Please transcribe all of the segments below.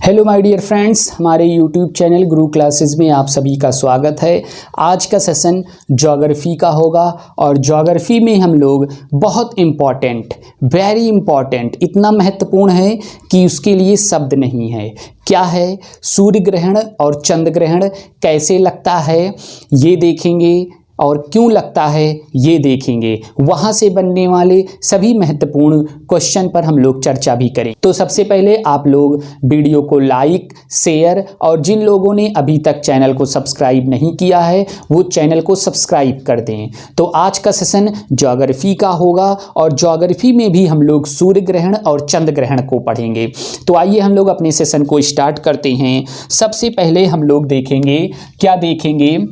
Hello my dear friends, हमारे YouTube channel गुरु classes में आप सभी का स्वागत है। आज का सेशन ज्योग्राफी का होगा और ज्योग्राफी में हम लोग बहुत इम्पॉर्टेंट, वेरी इम्पॉर्टेंट, इतना महत्वपूर्ण है कि उसके लिए शब्द नहीं है। क्या है? सूर्य ग्रहण और चंद्र ग्रहण कैसे लगता है ये देखेंगे और क्यों लगता है ये देखेंगे। वहाँ से बनने वाले सभी महत्वपूर्ण क्वेश्चन पर हम लोग चर्चा भी करें। तो सबसे पहले आप लोग वीडियो को लाइक, शेयर और जिन लोगों ने अभी तक चैनल को सब्सक्राइब नहीं किया है वो चैनल को सब्सक्राइब कर दें। तो आज का सेशन ज्योग्राफी का होगा और ज्योग्राफी में भी हम लोग सूर्य ग्रहण और चंद्र ग्रहण को पढ़ेंगे। तो आइए हम लोग अपने सेशन को स्टार्ट करते हैं। सबसे पहले हम लोग देखेंगे, क्या देखेंगे?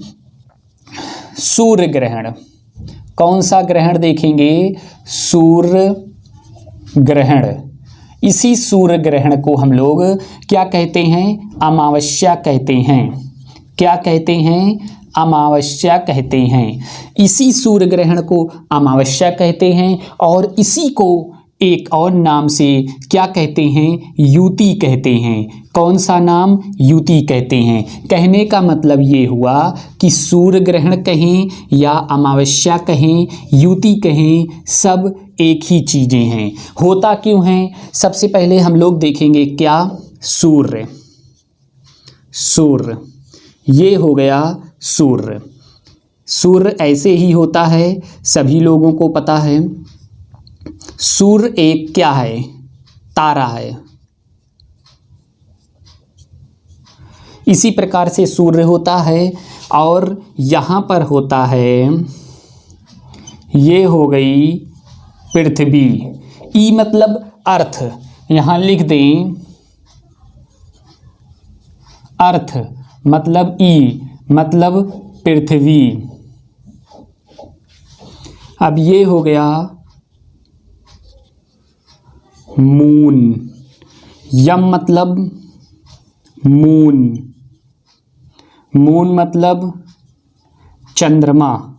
सूर्य ग्रहण। कौन सा ग्रहण देखेंगे? सूर्य ग्रहण। इसी सूर्य ग्रहण को हम लोग क्या कहते हैं? अमावस्या कहते हैं। क्या कहते हैं? अमावस्या कहते हैं। इसी सूर्य ग्रहण को अमावस्या कहते हैं और इसी को एक और नाम से क्या कहते हैं? युति कहते हैं। कौन सा नाम? युति कहते हैं। कहने का मतलब ये हुआ कि सूर्य ग्रहण कहें या अमावस्या कहें, युति कहें, सब एक ही चीज़ें हैं। होता क्यों है? सबसे पहले हम लोग देखेंगे क्या? सूर्य। सूर्य, ये हो गया सूर्य। सूर्य ऐसे ही होता है, सभी लोगों को पता है। सूर्य एक क्या है? तारा है। इसी प्रकार से सूर्य होता है और यहाँ पर होता है, ये हो गई पृथ्वी। ई मतलब अर्थ, यहाँ लिख दें अर्थ मतलब ई मतलब पृथ्वी। अब ये हो गया मून। यम मतलब मून। मून मतलब चंद्रमा।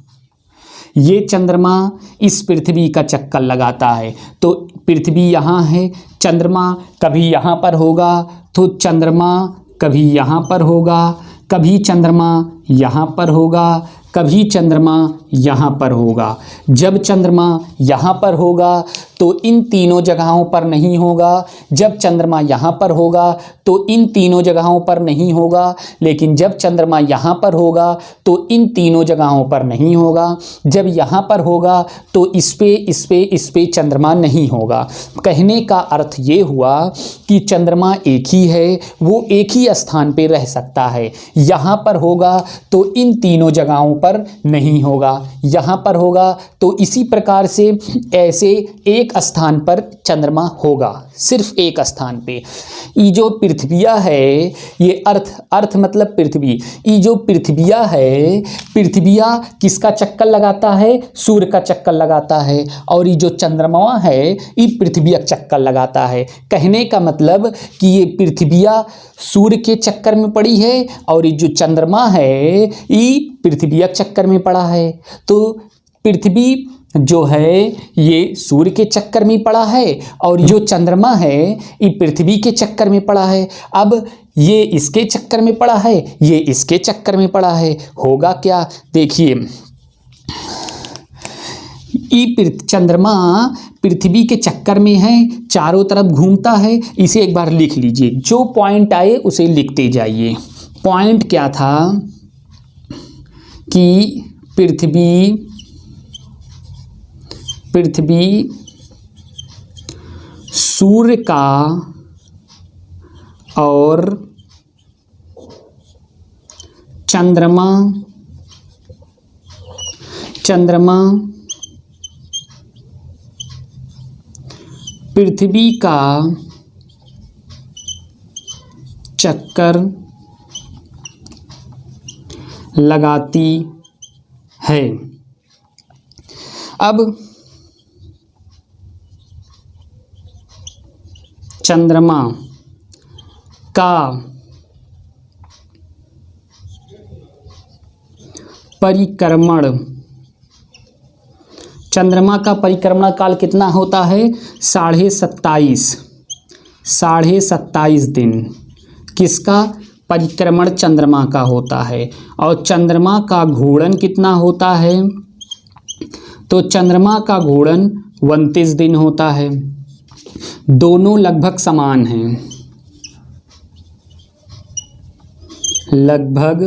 ये चंद्रमा इस पृथ्वी का चक्कर लगाता है। तो पृथ्वी यहाँ है, चंद्रमा कभी यहाँ पर होगा तो चंद्रमा कभी यहाँ पर होगा, कभी चंद्रमा यहाँ पर होगा, कभी चंद्रमा यहाँ पर होगा। जब चंद्रमा यहाँ पर होगा तो इन तीनों जगहों पर नहीं होगा, जब चंद्रमा यहाँ पर होगा तो इन तीनों जगहों पर नहीं होगा, लेकिन जब चंद्रमा यहाँ पर होगा तो इन तीनों जगहों पर नहीं होगा, जब यहाँ पर होगा तो इस पे चंद्रमा नहीं होगा। कहने का अर्थ ये हुआ कि चंद्रमा एक ही है, वो एक ही स्थान पे रह सकता है। यहाँ पर होगा तो इन तीनों जगहों पर नहीं होगा, यहाँ पर होगा तो इसी प्रकार से ऐसे एक स्थान पर चंद्रमा होगा, सिर्फ एक स्थान पे। ये जो पृथ्विया है, ये अर्थ मतलब पृथ्वी। ये जो पृथ्विया है, पृथ्विया किसका चक्कर लगाता है? सूर्य का चक्कर लगाता है। और ये जो चंद्रमा है ये पृथ्वी का चक्कर लगाता है। कहने का मतलब कि ये पृथ्विया सूर्य के चक्कर में पड़ी है और ये जो चंद्रमा है ये पृथ्वी के चक्कर में पड़ा है। तो पृथ्वी जो है ये सूर्य के चक्कर में पड़ा है और जो चंद्रमा है ये पृथ्वी के चक्कर में पड़ा है। अब ये इसके चक्कर में पड़ा है, ये इसके चक्कर में पड़ा है। होगा क्या? देखिए, ये चंद्रमा पृथ्वी के चक्कर में है, चारों तरफ घूमता है। इसे एक बार लिख लीजिए, जो पॉइंट आए उसे लिखते जाइए। पॉइंट क्या था कि पृथ्वी सूर्य का और चंद्रमा पृथ्वी का चक्कर लगाती है। अब चंद्रमा का परिक्रमण चंद्रमा का परिक्रमण काल कितना होता है? 27.5 दिन। किसका? परिक्रमण चंद्रमा का होता है। और चंद्रमा का घूर्णन कितना होता है? तो चंद्रमा का घूर्णन 29 दिन होता है। दोनों लगभग समान हैं, लगभग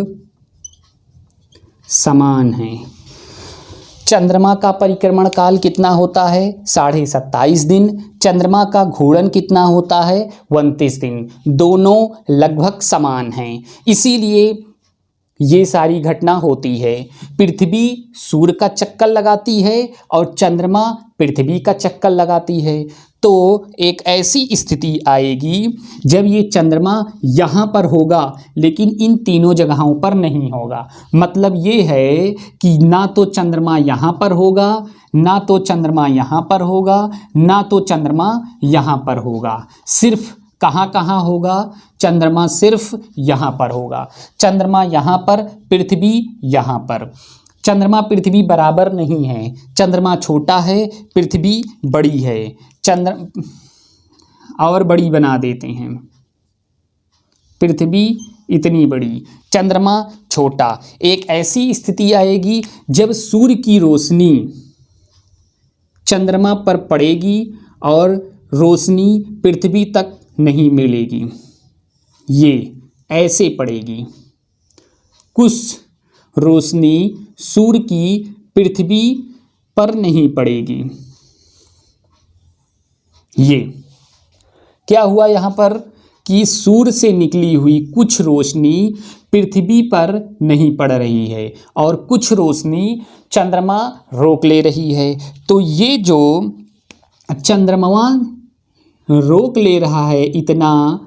समान हैं। चंद्रमा का परिक्रमण काल कितना होता है? 27.5 दिन। चंद्रमा का घूर्णन कितना होता है? 29 दिन। दोनों लगभग समान हैं, इसीलिए ये सारी घटना होती है। पृथ्वी सूर्य का चक्कर लगाती है और चंद्रमा पृथ्वी का चक्कर लगाती है। तो एक ऐसी स्थिति आएगी जब ये चंद्रमा यहाँ पर होगा लेकिन इन तीनों जगहों पर नहीं होगा। मतलब ये है कि ना तो चंद्रमा यहाँ पर होगा, ना तो चंद्रमा यहाँ पर होगा, ना तो चंद्रमा यहाँ पर होगा। सिर्फ कहाँ कहाँ होगा? चंद्रमा सिर्फ यहाँ पर होगा। चंद्रमा यहाँ पर, पृथ्वी यहाँ पर। चंद्रमा पृथ्वी बराबर नहीं है। चंद्रमा छोटा है, पृथ्वी बड़ी है। और बड़ी बना देते हैं। पृथ्वी इतनी बड़ी, चंद्रमा छोटा। एक ऐसी स्थिति आएगी जब सूर्य की रोशनी चंद्रमा पर पड़ेगी और रोशनी पृथ्वी तक नहीं मिलेगी। ये ऐसे पड़ेगी। कुछ रोशनी सूर्य की पृथ्वी पर नहीं पड़ेगी। ये क्या हुआ यहाँ पर कि सूर्य से निकली हुई कुछ रोशनी पृथ्वी पर नहीं पड़ रही है और कुछ रोशनी चंद्रमा रोक ले रही है। तो ये जो चंद्रमा रोक ले रहा है, इतना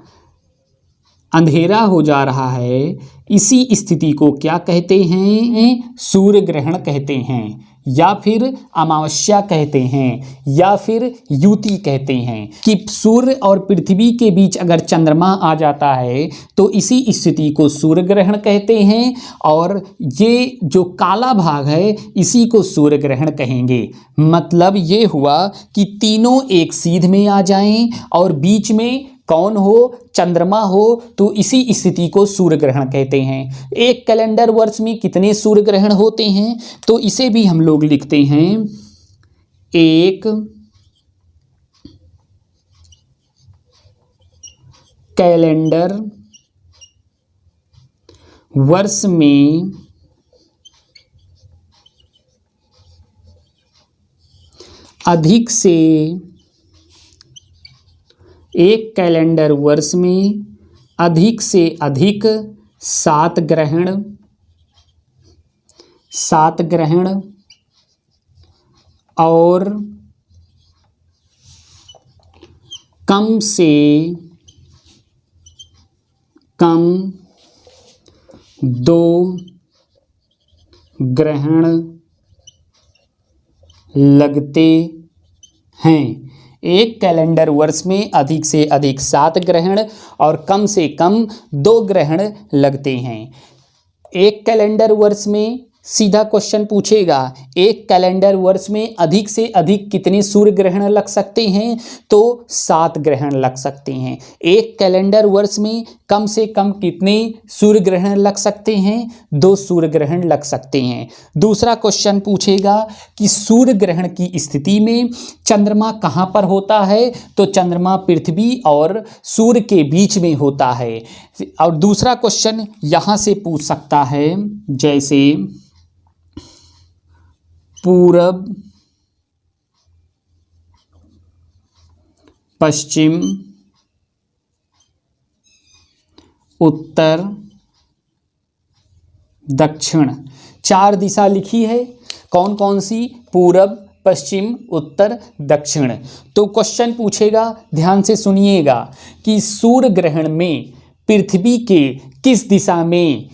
अंधेरा हो जा रहा है, इसी स्थिति को क्या कहते हैं? सूर्य ग्रहण कहते हैं, या फिर अमावस्या कहते हैं, या फिर युति कहते हैं। कि सूर्य और पृथ्वी के बीच अगर चंद्रमा आ जाता है तो इसी स्थिति को सूर्य ग्रहण कहते हैं, और ये जो काला भाग है इसी को सूर्य ग्रहण कहेंगे। मतलब ये हुआ कि तीनों एक सीध में आ जाएं और बीच में कौन हो? चंद्रमा हो, तो इसी स्थिति को सूर्य ग्रहण कहते हैं। एक कैलेंडर वर्ष में कितने सूर्य ग्रहण होते हैं? तो इसे भी हम लोग लिखते हैं एक कैलेंडर वर्ष में अधिक से एक कैलेंडर वर्ष में अधिक से अधिक 7 ग्रहण और कम से कम 2 ग्रहण लगते हैं। एक कैलेंडर वर्ष में अधिक से अधिक 7 ग्रहण और कम से कम 2 ग्रहण लगते हैं। एक कैलेंडर वर्ष में सीधा क्वेश्चन पूछेगा, एक कैलेंडर वर्ष में अधिक से अधिक कितने सूर्य ग्रहण लग सकते हैं? तो 7 ग्रहण लग सकते हैं। एक कैलेंडर वर्ष में कम से कम कितने सूर्य ग्रहण लग सकते हैं? 2 सूर्य ग्रहण लग सकते हैं। दूसरा क्वेश्चन पूछेगा कि सूर्य ग्रहण की स्थिति में चंद्रमा कहाँ पर होता है? तो चंद्रमा पृथ्वी और सूर्य के बीच में होता है। और दूसरा क्वेश्चन यहाँ से पूछ सकता है, जैसे पूरब, पश्चिम, उत्तर, दक्षिण। 4 दिशा लिखी है, कौन कौन सी? पूरब, पश्चिम, उत्तर, दक्षिण। तो क्वेश्चन पूछेगा, ध्यान से सुनिएगा, कि सूर्य ग्रहण में पृथ्वी के किस दिशा में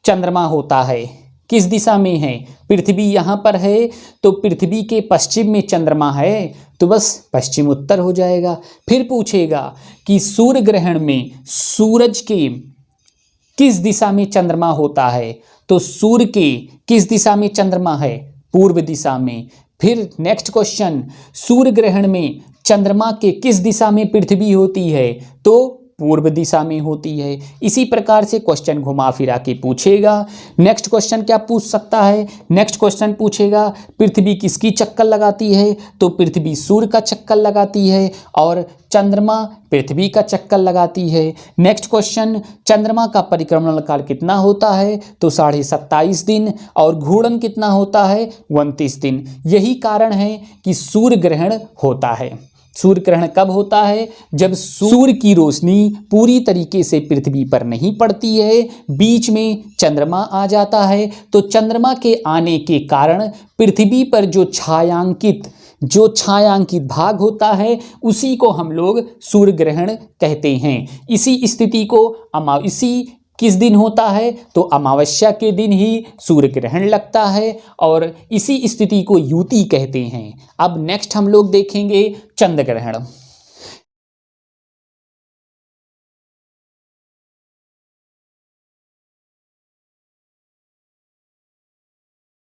चंद्रमा होता है? किस दिशा में है? पृथ्वी यहाँ पर है तो पृथ्वी के पश्चिम में चंद्रमा है, तो बस पश्चिम उत्तर हो जाएगा। फिर पूछेगा कि सूर्य ग्रहण में सूरज के किस दिशा में चंद्रमा होता है? तो सूर्य के किस दिशा में चंद्रमा है? पूर्व दिशा में। फिर नेक्स्ट क्वेश्चन, सूर्य ग्रहण में चंद्रमा के किस दिशा में पृथ्वी होती है? तो पूर्व दिशा में होती है। इसी प्रकार से क्वेश्चन घुमा फिरा के पूछेगा। नेक्स्ट क्वेश्चन क्या पूछ सकता है? नेक्स्ट क्वेश्चन पूछेगा पृथ्वी किसकी चक्कर लगाती है? तो पृथ्वी सूर्य का चक्कर लगाती है और चंद्रमा पृथ्वी का चक्कर लगाती है। नेक्स्ट क्वेश्चन, चंद्रमा का परिक्रमण काल कितना होता है? तो 27.5 दिन और घूर्णन कितना होता है? 29 दिन। यही कारण है कि सूर्य ग्रहण होता है। सूर्य ग्रहण कब होता है? जब सूर्य की रोशनी पूरी तरीके से पृथ्वी पर नहीं पड़ती है, बीच में चंद्रमा आ जाता है। तो चंद्रमा के आने के कारण पृथ्वी पर जो छायांकित भाग होता है उसी को हम लोग सूर्य ग्रहण कहते हैं। इसी स्थिति को किस दिन होता है? तो अमावस्या के दिन ही सूर्य ग्रहण लगता है और इसी स्थिति को युति कहते हैं। अब नेक्स्ट हम लोग देखेंगे चंद्र ग्रहण।